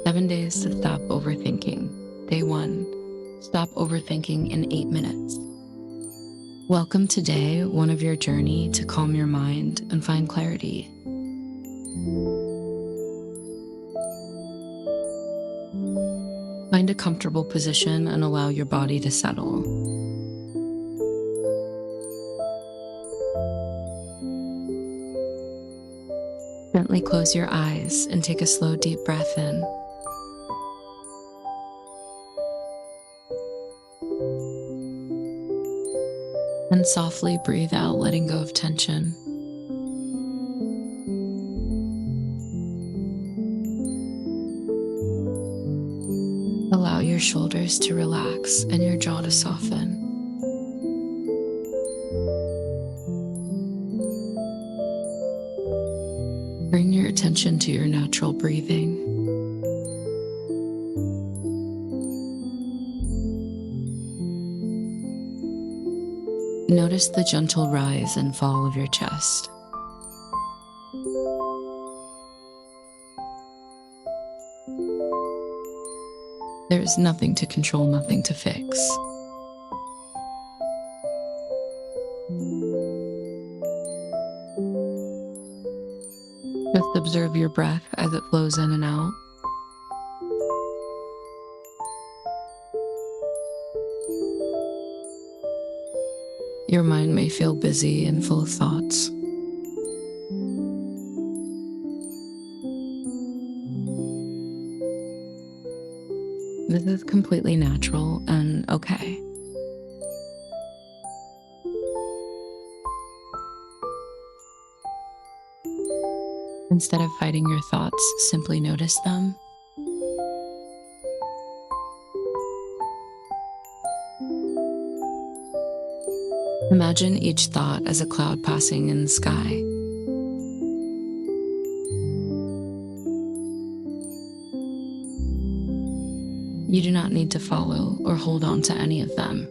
7 days to stop overthinking. Day 1. Stop overthinking in 8 minutes. Welcome to day 1 of your journey to calm your mind and find clarity. Find a comfortable position and allow your body to settle. Gently close your eyes and take a slow, deep breath in. And softly breathe out, letting go of tension. Allow your shoulders to relax and your jaw to soften. Bring your attention to your natural breathing. Notice the gentle rise and fall of your chest. There is nothing to control, nothing to fix. Just observe your breath as it flows in and out. Your mind may feel busy and full of thoughts. This is completely natural and okay. Instead of fighting your thoughts, simply notice them. Imagine each thought as a cloud passing in the sky. You do not need to follow or hold on to any of them.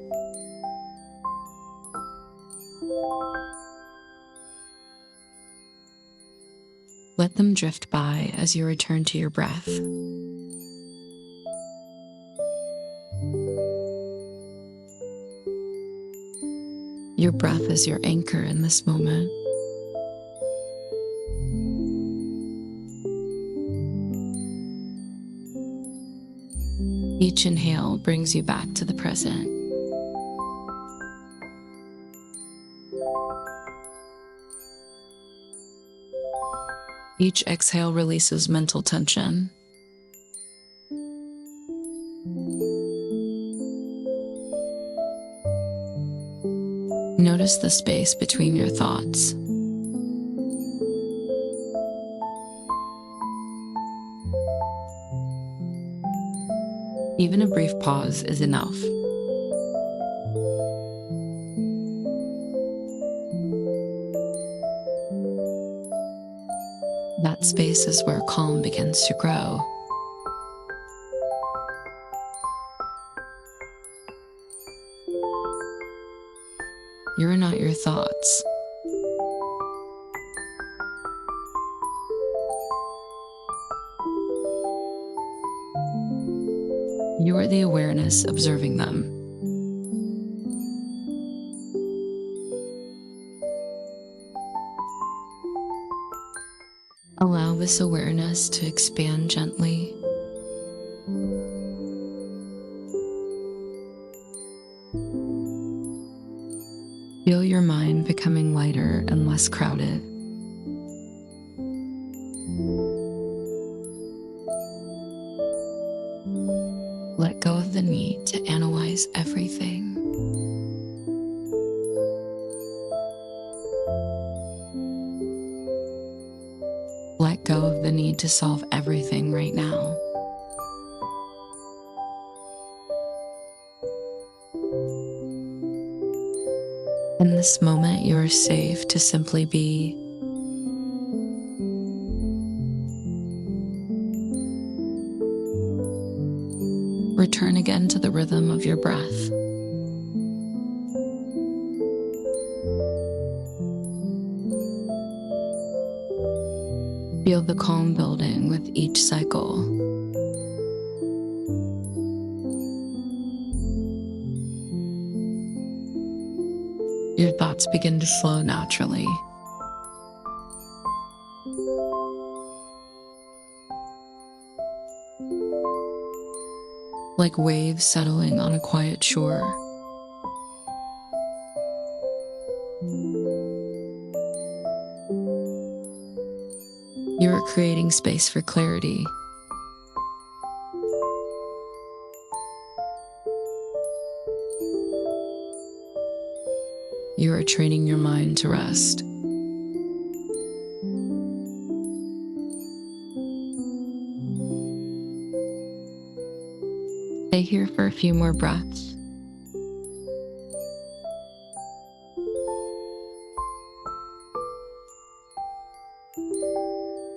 Let them drift by as you return to your breath. Your breath is your anchor in this moment. Each inhale brings you back to the present. Each exhale releases mental tension. Notice the space between your thoughts. Even a brief pause is enough. That space is where calm begins to grow. You're not your thoughts. You are the awareness observing them. Allow this awareness to expand gently. Feel your mind becoming lighter and less crowded. Let go of the need to analyze everything. Let go of the need to solve everything right now. In this moment, you are safe to simply be. Return again to the rhythm of your breath. Feel the calm building with each cycle. thoughts begin to flow naturally. Like waves settling on a quiet shore. You are creating space for clarity. You are training your mind to rest. Stay here for a few more breaths.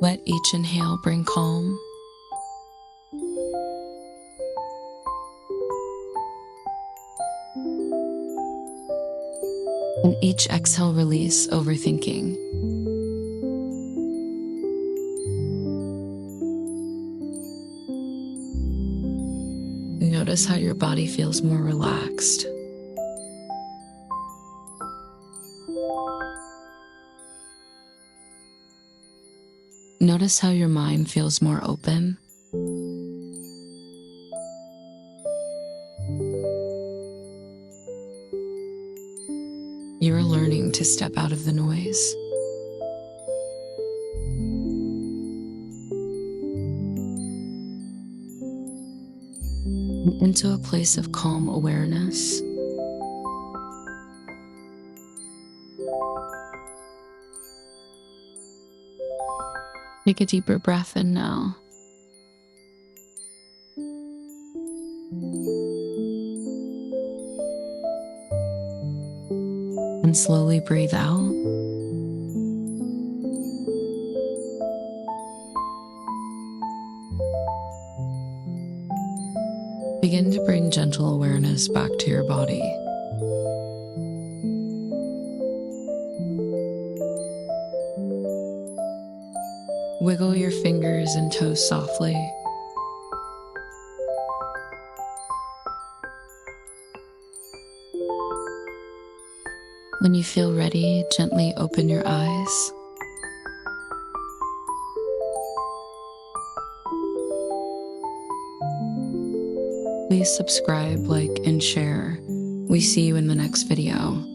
Let each inhale bring calm. And each exhale release overthinking. Notice how your body feels more relaxed. Notice how your mind feels more open. You're learning to step out of the noise. Into a place of calm awareness. Take a deeper breath in now. And slowly breathe out. Begin to bring gentle awareness back to your body. Wiggle your fingers and toes softly. When you feel ready, gently open your eyes. Please subscribe, like, and share. We see you in the next video.